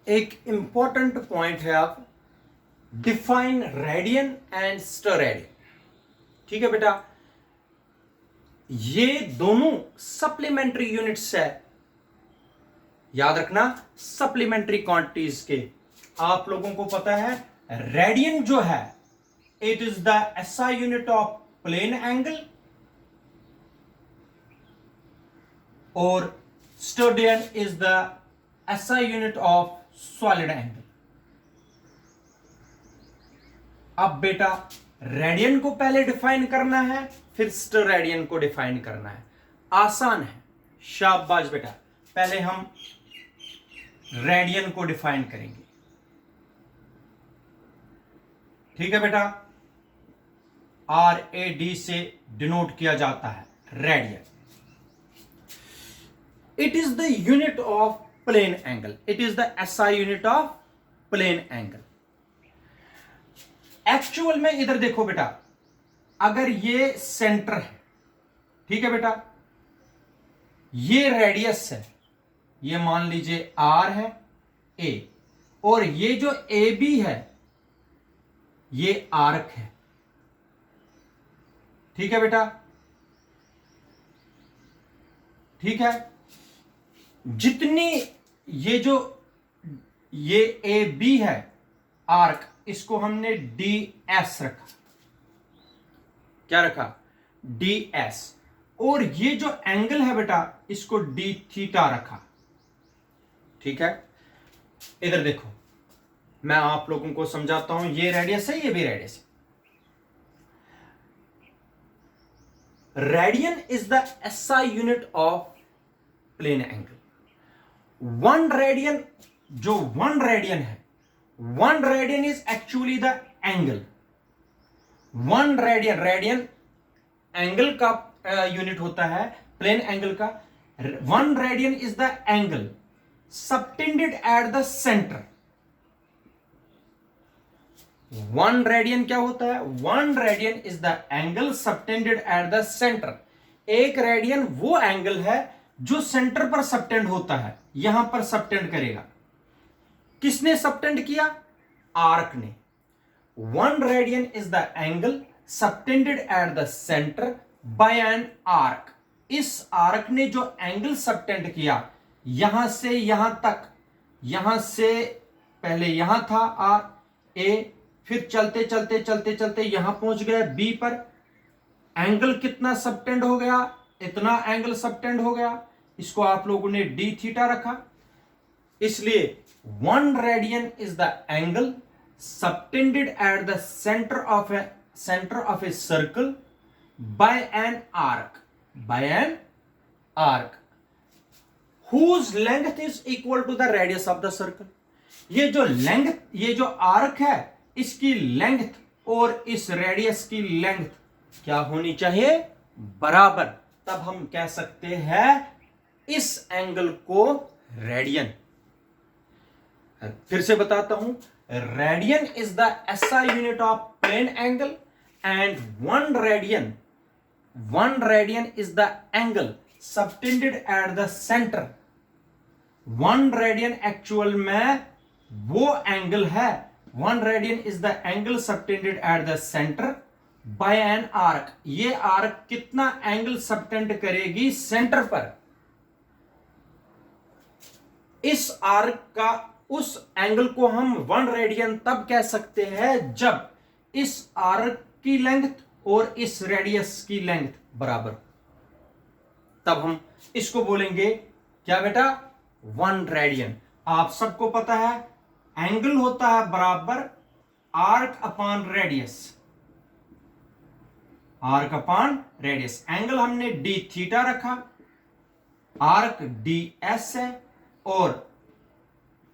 एक important point है, आप डिफाइन रेडियन एंड स्टेरेडियन। ठीक है बेटा, ये दोनों सप्लीमेंट्री यूनिट्स है, याद रखना सप्लीमेंट्री क्वांटिटीज के। आप लोगों को पता है रेडियन जो है it is the SI unit of plane angle और steradian is the SI unit of solid angle. अब बेटा रेडियन को पहले डिफाइन करना है, फिर स्टेरेडियन को डिफाइन करना है। आसान है, शाबाश बेटा। पहले हम रेडियन को डिफाइन करेंगे। ठीक है बेटा, RAD से डिनोट किया जाता है radian. It is the unit of plane angle, it is the SI unit of plane angle. Actual में इधर देखो बेटा, अगर ये सेंटर है, ठीक है बेटा, ये रेडियस है, ये मान लीजिए R है A, और ये जो AB है ये आर्क है। ठीक है बेटा, ठीक है। जितनी ये AB है आर्क, इसको हमने DS रखा। क्या रखा? DS। और ये जो एंगल है बेटा इसको D थीटा रखा। ठीक है, इधर देखो मैं आप लोगों को समझाता हूं। ये रेडियस है, ये भी रेडियस है। Radian is the SI unit of plane angle. One radian, जो वन रेडियन है, one radian is actually the angle. One radian, radian angle का यूनिट होता है, प्लेन एंगल का। One radian is the angle subtended at the centre. One radian क्या होता है? One radian is the angle subtended at the centre. एक radian वो angle है जो सेंटर पर सबटेंड होता है, यहां पर सबटेंड करेगा। किसने सबटेंड किया? आर्क ने। One radian is the angle subtended at the centre by an arc. इस आर्क ने जो एंगल सबटेंड किया यहां से यहां तक, यहां से पहले यहां था A, फिर चलते चलते चलते चलते यहां पहुंच गया B पर। एंगल कितना सबटेंड हो गया? इतना एंगल सबटेंड हो गया। इसको आप लोगों ने D थीटा रखा। इसलिए one radian is the angle subtended at the centre of a circle by an arc, by an arc whose length is equal to the radius of the circle। ये जो लेंथ, ये जो arc है, इसकी length और इस radius की length क्या होनी चाहिए? बराबर। तब हम कह सकते हैं इस एंगल को रेडियन। फिर से बताता हूं, radian is the SI unit of plane angle and one radian is the angle subtended at the centre. One radian actual में वो एंगल है, one radian is the angle subtended at the centre by an arc. ये arc कितना angle subtend करेगी? Centre पर। इस arc का उस एंगल को हम वन रेडियन तब कह सकते हैं जब इस आर्क की लेंथ और इस रेडियस की लेंथ बराबर, तब हम इसको बोलेंगे क्या बेटा? One radian. आप सबको पता है एंगल होता है बराबर arc upon radius, arc upon radius. Angle हमने D थीटा रखा, आर्क DS है और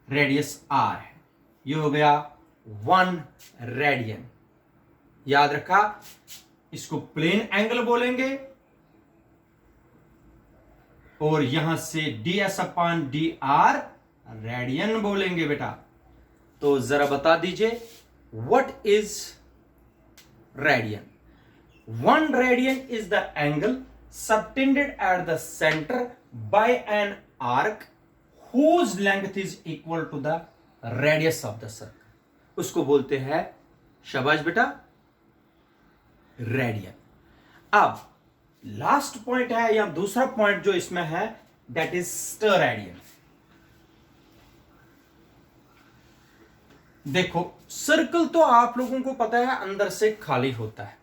रेडियस R है। ये हो गया वन रेडियन। याद रखा, इसको प्लेन एंगल बोलेंगे और यहां से DS अपॉन DR रेडियन बोलेंगे बेटा। तो जरा बता दीजिए what is radian? One radian is the angle subtended at the centre by an arc whose length is equal to the radius of the circle, उसको बोलते हैं, शाबाश बेटा, रेडियन। अब लास्ट पॉइंट है या दूसरा पॉइंट जो इसमें है, दैट इज स्टेरेडियन। देखो सर्कल तो आप लोगों को पता है अंदर से खाली होता है।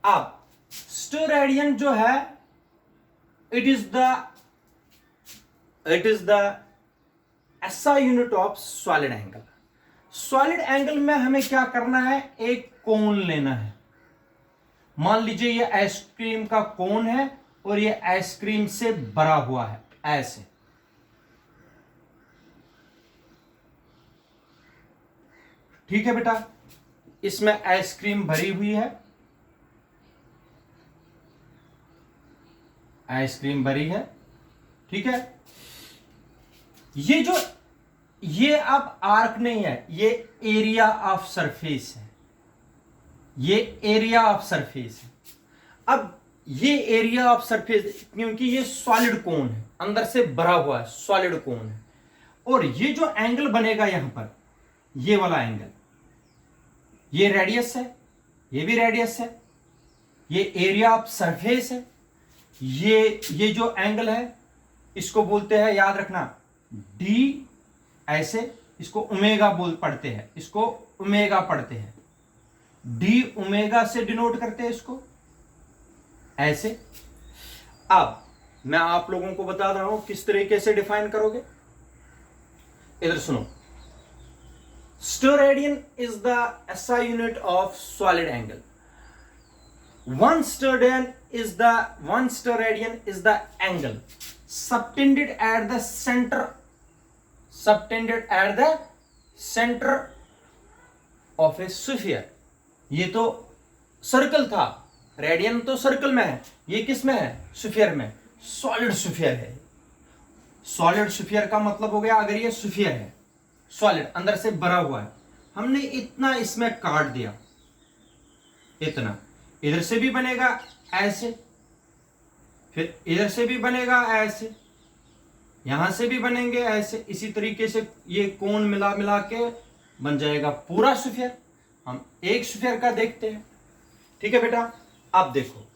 अब स्टेरेडियन जो है, it is the SI unit of solid angle. Solid angle में हमें क्या करना है, एक कोन लेना है। मान लीजिए ये आइसक्रीम का कोन है और ये आइसक्रीम से भरा हुआ है, ऐसे। ठीक है बेटा, इसमें आइसक्रीम भरी हुई है, आइसक्रीम भरी है, ठीक है। ये अब आर्क नहीं है, ये एरिया ऑफ सरफेस है, ये एरिया ऑफ सरफेस है। अब ये एरिया ऑफ सरफेस, क्योंकि ये सॉलिड कोन है, अंदर से भरा हुआ है, सॉलिड कोन है, और ये जो एंगल बनेगा यहां पर, ये वाला एंगल, ये रेडियस है, ये भी रेडियस है, ये एरिया ऑफ सरफेस है, ये जो एंगल है इसको बोलते हैं, याद रखना, डी, ऐसे इसको ओमेगा पढ़ते हैं, इसको ओमेगा पढ़ते हैं, डी ओमेगा से डिनोट करते हैं इसको, ऐसे। अब मैं आप लोगों को बता रहा हूं किस तरीके से डिफाइन करोगे। इधर सुनो, steradian is the SI unit of solid angle. One steradian is the angle subtended at the center of a sphere। ये तो सर्कल था, रेडियन तो सर्कल में है, ये किस में है, स्फीयर में, सॉलिड स्फीयर है। सॉलिड स्फीयर का मतलब हो गया, अगर ये स्फीयर है, सॉलिड अंदर से भरा हुआ है, हमने इतना इसमें काट दिया, इतना, इधर से भी बनेगा ऐसे, फिर इधर से भी बनेगा ऐसे, यहां से भी बनेंगे ऐसे, इसी तरीके से ये कोण मिला मिला के बन जाएगा पूरा स्फीयर। हम एक स्फीयर का देखते हैं, ठीक है बेटा। अब देखो,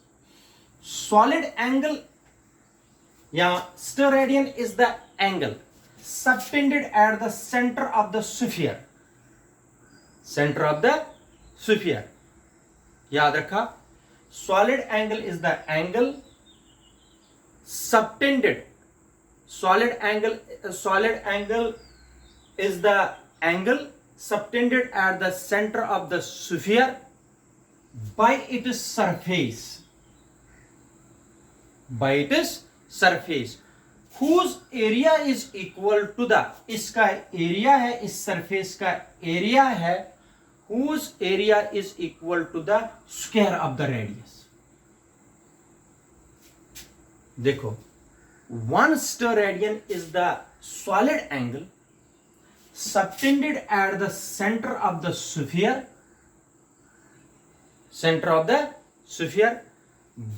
सॉलिड एंगल या steradian is the angle subtended at the centre of the sphere, centre of the sphere. याद रखा, solid angle is the angle subtended, solid angle is the angle subtended at the center of the sphere by its surface whose area is equal to the, इसका area है, इस surface का area है, whose area is equal to the square of the radius। देखो, one steradian is the solid angle subtended at the center of the sphere,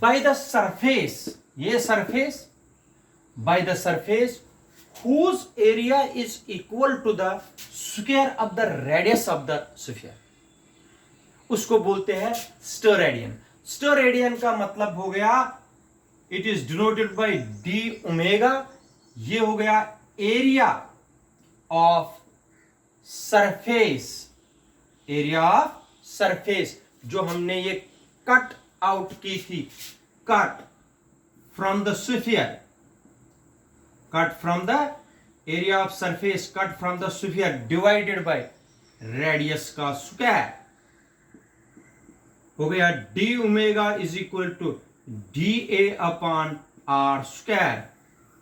by the surface, ये surface, by the surface whose area is equal to the square of the radius of the sphere, उसको बोलते हैं steradian. Steradian का मतलब हो गया, it is denoted by D omega, ये हो गया area of surface, area of surface, जो हमने ये कट आउट की थी, cut from the sphere, cut from the area of surface, cut from the sphere divided by radius का square, हो गया D omega is equal to D A upon R square.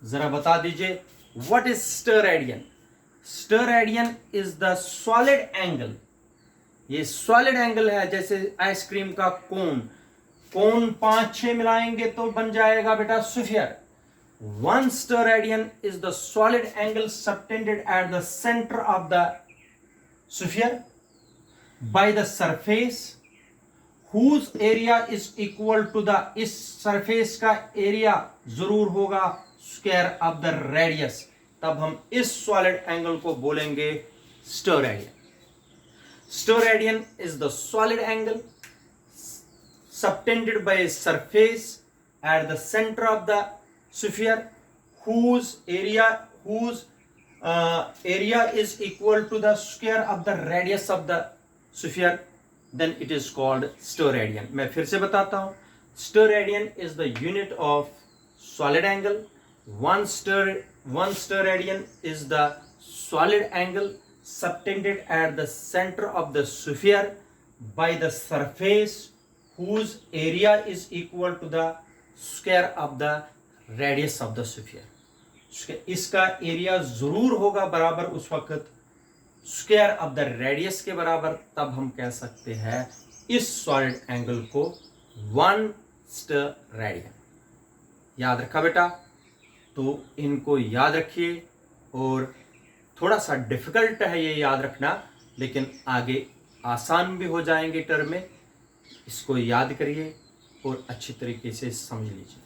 जरा बता दीजिए, what is steradian? Steradian is the solid angle, ये solid angle है, जैसे ice cream का कोन, कोन 5-6 मिलाएंगे तो बन जाएगा बेटा sphere. One steradian is the solid angle subtended at the centre of the sphere by the surface whose area is equal to the, इस सरफेस का एरिया जरूर होगा स्क्वायर ऑफ द रेडियस, तब हम इस सॉलिड एंगल को बोलेंगे steradian. Stereodian is the solid angle subtended by a surface at the center of the sphere whose area is equal to the square of the radius of the sphere. Then it is called stereodian. मैं फिर से बताता हूँ. Stereodian is the unit of solid angle. One stereodian is the solid angle subtended at the center of the sphere by the surface whose area is equal to the square of the radius of the sphere. इसका area जरूर होगा बराबर उस वक्त square of the radius के बराबर. तब हम कह सकते हैं इस सॉलिड एंगल को 1 स्टेरेडियन. याद रखा बेटा? तो इनको याद रखिए. और थोड़ा सा डिफिकल्ट है ये याद रखना, लेकिन आगे आसान भी हो जाएंगे टर्म में. इसको याद करिए और अच्छी तरीके से समझ लीजिए.